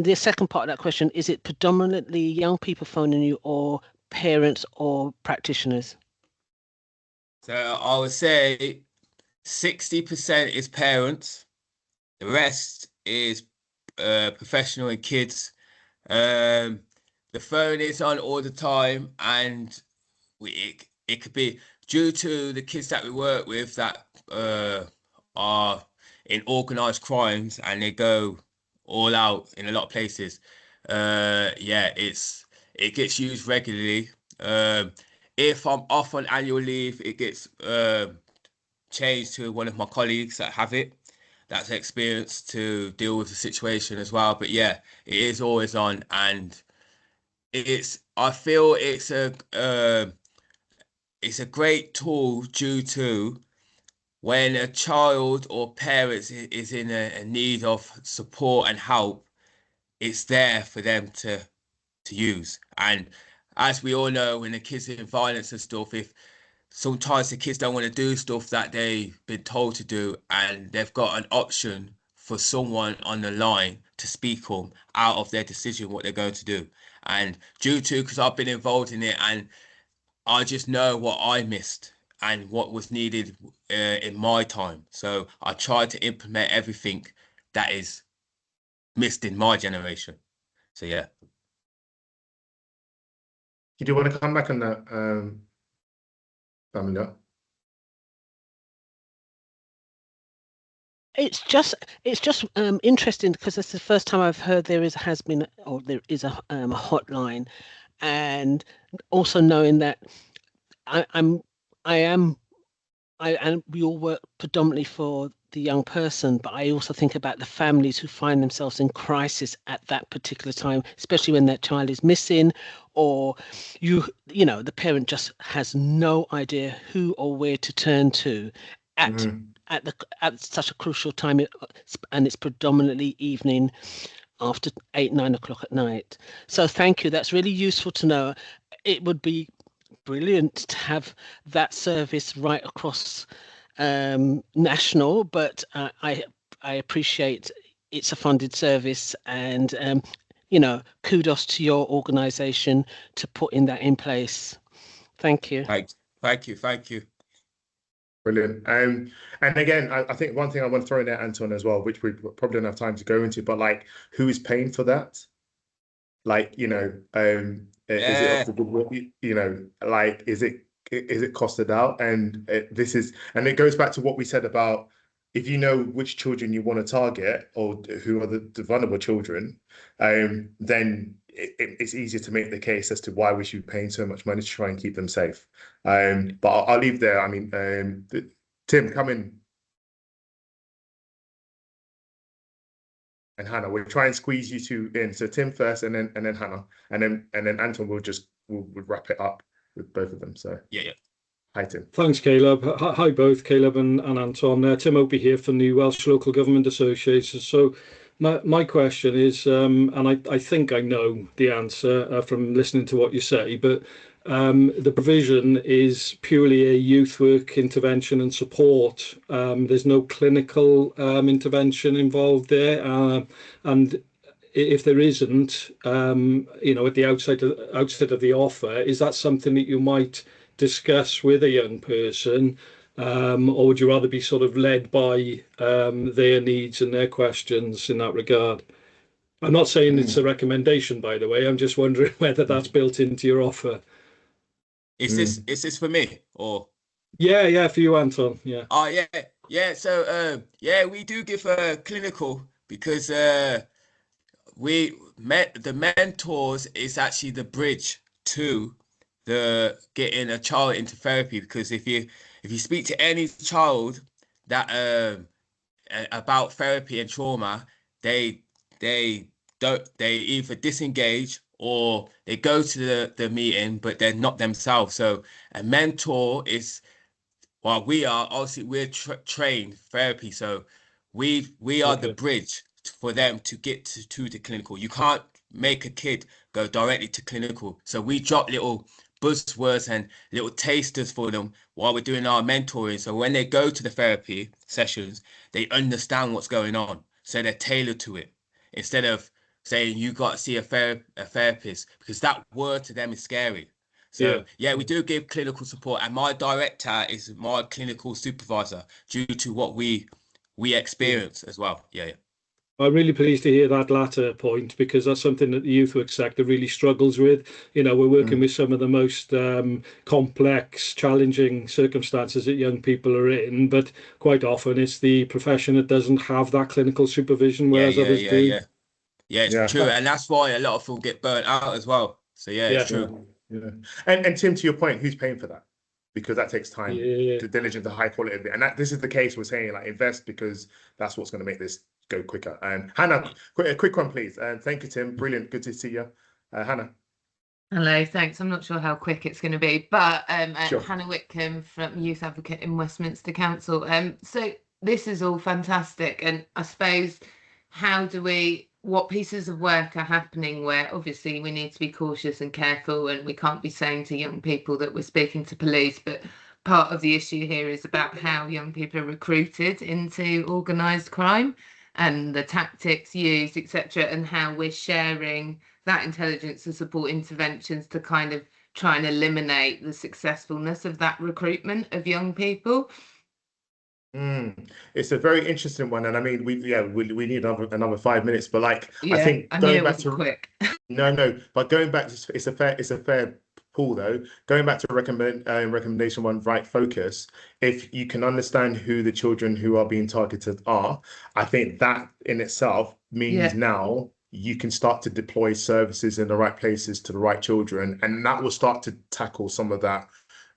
the second part of that question, is it predominantly young people phoning you, or parents or practitioners? So I would say 60% is parents, the rest is professional and kids. The phone is on all the time, and it could be due to the kids that we work with that are in organized crimes, and they go all out in a lot of places. Yeah, it gets used regularly. If I'm off on annual leave, it gets changed to one of my colleagues that have it. That's experience to deal with the situation as well. But yeah, it is always on, and I feel it's a great tool due to when a child or parent is in a need of support and help, it's there for them to use. And as we all know, when the kids are in violence and stuff, if sometimes the kids don't want to do stuff that they've been told to do, and they've got an option for someone on the line to speak them out of their decision what they're going to do. And due to, because I've been involved in it, and I just know what I missed and what was needed in my time. So I tried to implement everything that is missed in my generation. So yeah. Do you want to come back on that, Pamela? It's just interesting, because it's the first time I've heard there is a hotline, and also knowing that and we all work predominantly for the young person, but I also think about the families who find themselves in crisis at that particular time, especially when their child is missing, or the parent just has no idea who or where to turn to. at at such a crucial time, and it's predominantly evening after 8, 9 o'clock at night. So thank you. That's really useful to know. It would be brilliant to have that service right across national, but I appreciate it's a funded service, and kudos to your organisation to putting that in place. Thank you. Thank you. Brilliant. And again, I think one thing I want to throw in there, Anton, as well, which we probably don't have time to go into, but like, who is paying for that? Like, is it off the goodwill? Like, is it costed out? And and it goes back to what we said about, if you know which children you want to target or who are the vulnerable children, then it's easier to make the case as to why we should be paying so much money to try and keep them safe. But I'll leave there. I mean, Tim, come in. And Hannah, we'll try and squeeze you two in. So Tim first, and then Hannah, and then Anton will wrap it up with both of them. So yeah. Hi, Tim. Thanks, Caleb. Hi, both Caleb and Anton. Tim Opie here from the Welsh Local Government Association. So my question is, and I think I know the answer from listening to what you say, but the provision is purely a youth work intervention and support. There's no clinical intervention involved there, and if there isn't, at the outset of the offer, is that something that you might discuss with a young person, or would you rather be sort of led by their needs and their questions in that regard? I'm not saying it's a recommendation, by the way. I'm just wondering whether that's built into your offer. Is this for me or? Yeah, for you, Anton. Yeah. Oh yeah. So we do give a clinical, because the mentors is actually the bridge to the getting a child into therapy. Because if you speak to any child that about therapy and trauma, they either disengage or they go to the meeting, but they're not themselves. So a mentor is, well, we're trained therapy, so we are the bridge for them to get to the clinical. You can't make a kid go directly to clinical, so we drop little buzzwords and little tasters for them while we're doing our mentoring. So when they go to the therapy sessions, they understand what's going on, so they're tailored to it, instead of saying you got to see a therapist, because that word to them is scary. So we do give clinical support, and my director is my clinical supervisor due to what we experience as well. Yeah. I'm really pleased to hear that latter point, because that's something that the youth work sector really struggles with. We're working with some of the most complex, challenging circumstances that young people are in, but quite often it's the profession that doesn't have that clinical supervision, whereas others do. Yeah, it's true, and that's why a lot of them get burnt out as well. So it's true. Yeah. And Tim, to your point, who's paying for that? Because that takes time to diligence the high quality of it. And this is the case we're saying, like, invest, because that's what's going to make this go quicker. And Hannah, a quick one, please. And thank you, Tim. Brilliant. Good to see you. Hannah. Hello, thanks. I'm not sure how quick it's going to be, but Sure. Hannah Whitcomb from Youth Advocate in Westminster Council. So this is all fantastic. And I suppose, what pieces of work are happening where obviously we need to be cautious and careful, and we can't be saying to young people that we're speaking to police, but part of the issue here is about how young people are recruited into organised crime and the tactics used, etc., and how we're sharing that intelligence and support interventions to kind of try and eliminate the successfulness of that recruitment of young people. It's a very interesting one, and I mean, we need another 5 minutes, but like, I think I knew it was quick. No, but going back to it's a fair pull though. Going back to recommendation one, right focus. If you can understand who the children who are being targeted are, I think that in itself means now you can start to deploy services in the right places to the right children, and that will start to tackle some of that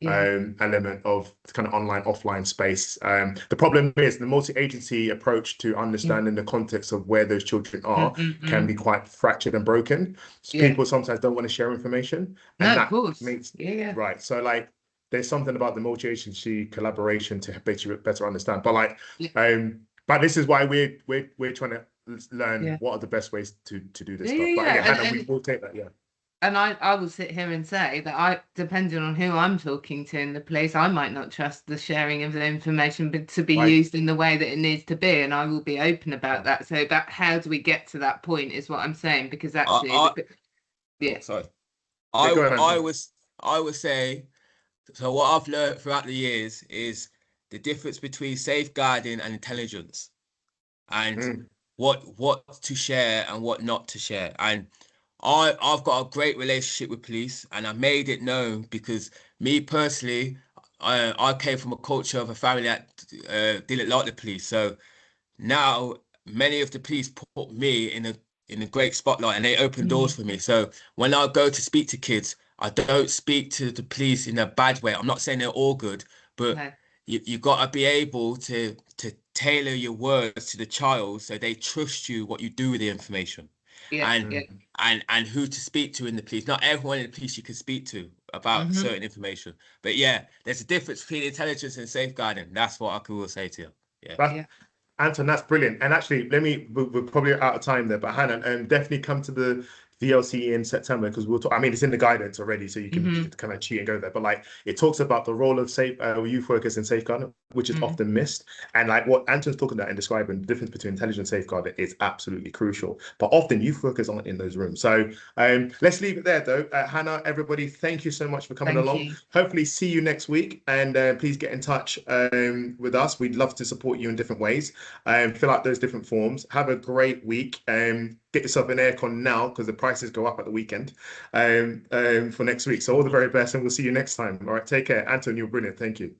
element of kind of online offline space. The problem is the multi-agency approach to understanding the context of where those children are can be quite fractured and broken. So people sometimes don't want to share information, and No, that of course. makes right. So like, there's something about the multi-agency collaboration to better understand. But like, Yeah. but this is why we're trying to learn Yeah. what are the best ways to do this Yeah, stuff. But yeah, yeah, yeah. Hannah, we'll take that. Yeah. And I will sit here and say that depending on who I'm talking to in the police, I might not trust the sharing of the information but to be Right. used in the way that it needs to be, and I will be open about that. So that how do we get to that point is what I'm saying, because actually, yeah. Sorry. Yeah, go ahead, Anton. I would say, so what I've learned throughout the years is the difference between safeguarding and intelligence, and what to share and what not to share. And I've got a great relationship with police, and I made it known because me personally, I came from a culture of a family that didn't like the police. So now many of the police put me in a great spotlight, and they open doors for me. So when I go to speak to kids, I don't speak to the police in a bad way. I'm not saying they're all good, but No. you got to be able to tailor your words to the child so they trust you what you do with the information. Yeah, and yeah. and who to speak to in the police. Not everyone in the police you can speak to about certain information. But yeah, there's a difference between intelligence and safeguarding. That's what I could will say to you. Yeah. Anton, that's brilliant. And actually, we're probably out of time there, but Hannah, definitely come to the VLC in September, because we'll talk. I mean, it's in the guidance already, so you can kind of cheat and go there. But like, it talks about the role of youth workers in safeguarding, which is often missed. And like what Anton's talking about and describing, the difference between intelligence and safeguarding is absolutely crucial. But often youth workers aren't in those rooms. So let's leave it there, though. Hannah, everybody, thank you so much for coming along. You. Hopefully, see you next week, and please get in touch with us. We'd love to support you in different ways. Fill out those different forms. Have a great week. Get yourself an aircon now, because the prices go up at the weekend for next week. So all the very best, and we'll see you next time. All right, take care. Anton, you're brilliant. Thank you.